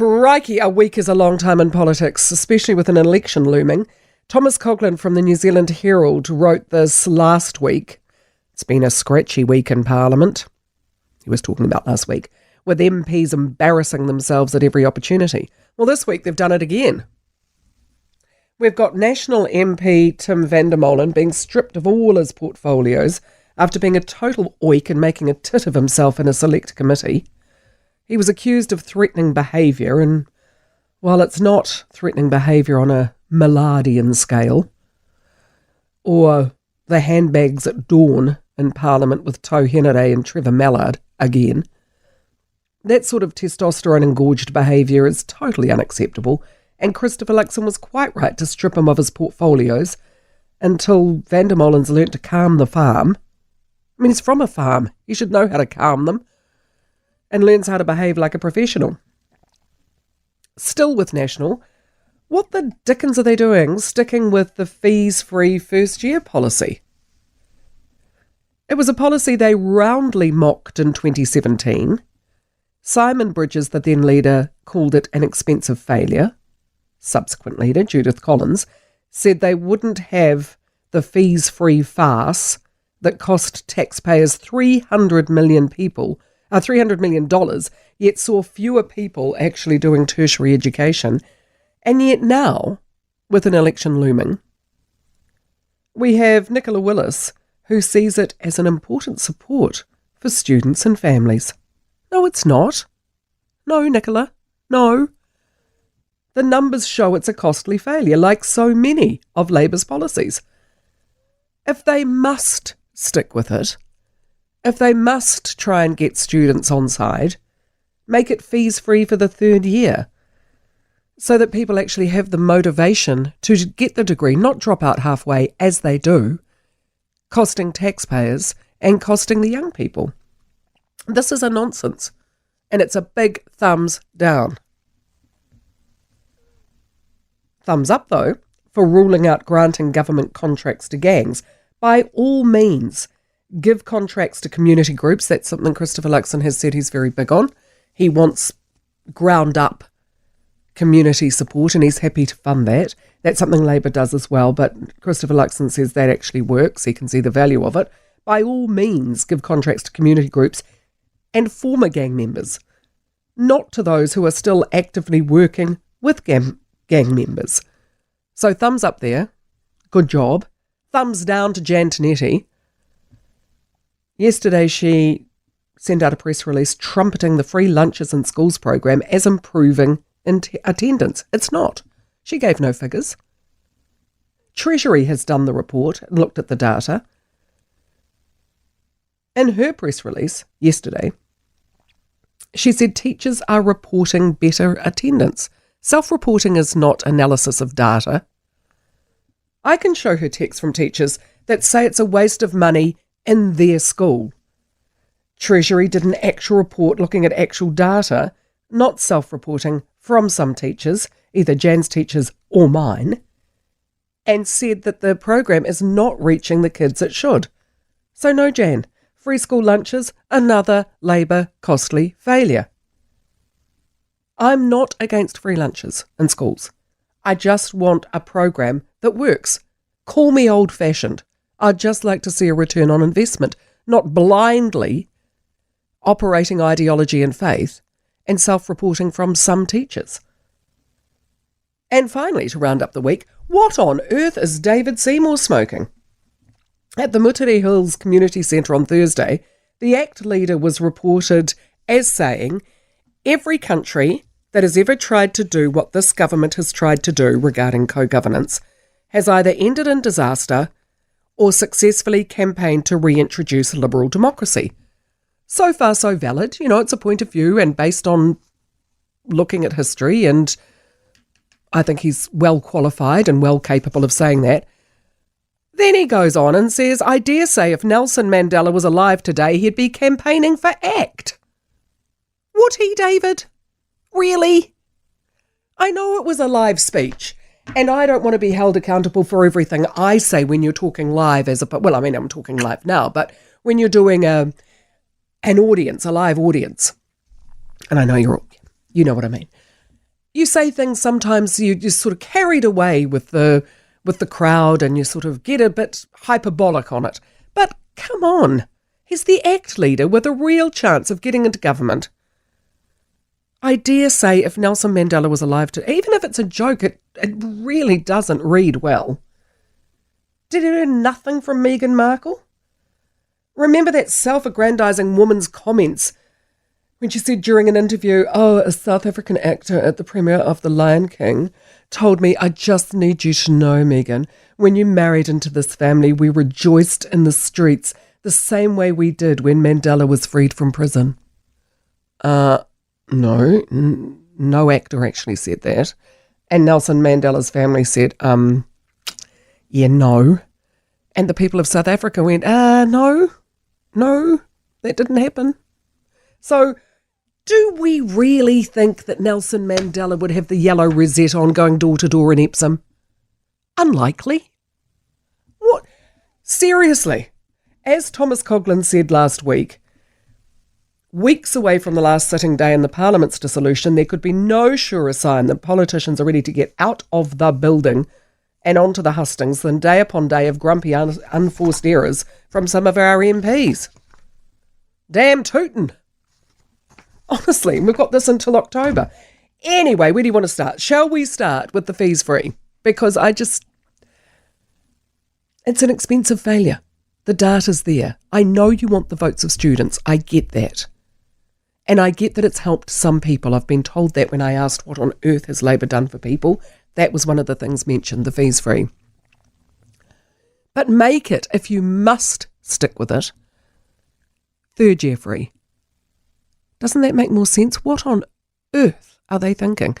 Crikey, a week is a long time in politics, especially with an election looming. Thomas Coughlan from the New Zealand Herald wrote this last week. It's been a scratchy week in Parliament. He was talking about last week, with MPs embarrassing themselves at every opportunity. Well, this week they've done it again. We've got National MP Tim van der Molen being stripped of all his portfolios after being a total oik and making a tit of himself in a select committee. He was accused of threatening behaviour, and while it's not threatening behaviour on a Millardian scale, or the handbags at dawn in Parliament with Tau Henare and Trevor Mallard again, that sort of testosterone-engorged behaviour is totally unacceptable, and Christopher Luxon was quite right to strip him of his portfolios until van der Molen's learnt to calm the farm. I mean, he's from a farm. He should know how to calm them, and learns how to behave like a professional. Still with National, what the dickens are they doing sticking with the fees-free first-year policy? It was a policy they roundly mocked in 2017. Simon Bridges, the then leader, called it an expensive failure. Subsequent leader, Judith Collins, said they wouldn't have the fees-free farce that cost taxpayers $300 million, yet saw fewer people actually doing tertiary education. And yet now, with an election looming, we have Nicola Willis, who sees it as an important support for students and families. No, it's not. No, Nicola, no. The numbers show it's a costly failure, like so many of Labour's policies. If they must stick with it, if they must try and get students on side, make it fees-free for the third year, so that people actually have the motivation to get the degree, not drop out halfway as they do, costing taxpayers and costing the young people. This is a nonsense, and it's a big thumbs down. Thumbs up, though, for ruling out granting government contracts to gangs. By all means, give contracts to community groups. That's something Christopher Luxon has said he's very big on. He wants ground-up community support, and he's happy to fund that. That's something Labour does as well, but Christopher Luxon says that actually works. He can see the value of it. By all means, give contracts to community groups and former gang members, not to those who are still actively working with gang members. So thumbs up there. Good job. Thumbs down to Jan Tinetti. Yesterday she sent out a press release trumpeting the free lunches in schools program as improving attendance. It's not. She gave no figures. Treasury has done the report and looked at the data. In her press release yesterday, she said teachers are reporting better attendance. Self-reporting is not analysis of data. I can show her texts from teachers that say it's a waste of money in their school. Treasury did an actual report looking at actual data, not self-reporting, from some teachers, either Jan's teachers or mine, and said that the program is not reaching the kids it should. So no, Jan, free school lunches, another Labour costly failure. I'm not against free lunches in schools. I just want a program that works. Call me old-fashioned. I'd just like to see a return on investment, not blindly operating ideology and faith and self-reporting from some teachers. And finally, to round up the week, what on earth is David Seymour smoking? At the Mutare Hills Community Centre on Thursday, the ACT leader was reported as saying, every country that has ever tried to do what this government has tried to do regarding co-governance has either ended in disaster or successfully campaigned to reintroduce liberal democracy. So far, so valid. You know, it's a point of view and based on looking at history, and I think he's well qualified and well capable of saying that. Then he goes on and says, I dare say if Nelson Mandela was alive today, he'd be campaigning for ACT. Would he, David? Really? I know it was a live speech, and I don't want to be held accountable for everything I say when you're talking live well, I mean, I'm talking live now, but when you're doing an audience, a live audience, and I know you know what I mean. You say things sometimes you're sort of carried away with the crowd and you sort of get a bit hyperbolic on it. But come on, he's the ACT leader with a real chance of getting into government. I dare say if Nelson Mandela was alive even if it's a joke, it really doesn't read well. Did he learn nothing from Meghan Markle? Remember that self-aggrandizing woman's comments when she said during an interview, a South African actor at the premiere of The Lion King told me, I just need you to know, Meghan, when you married into this family, we rejoiced in the streets the same way we did when Mandela was freed from prison. No actor actually said that. And Nelson Mandela's family said, yeah, no. And the people of South Africa went, no, that didn't happen. So, do we really think that Nelson Mandela would have the yellow rosette on going door to door in Epsom? Unlikely. What? Seriously. As Thomas Coughlan said last week, weeks away from the last sitting day in the Parliament's dissolution, there could be no surer sign that politicians are ready to get out of the building and onto the hustings than day upon day of grumpy, unforced errors from some of our MPs. Damn tootin'. Honestly, we've got this until October. Anyway, where do you want to start? Shall we start with the fees free? Because it's an expensive failure. The data's there. I know you want the votes of students. I get that. And I get that it's helped some people. I've been told that when I asked what on earth has Labor done for people. That was one of the things mentioned, the fees free. But make it, if you must stick with it, third year free. Doesn't that make more sense? What on earth are they thinking?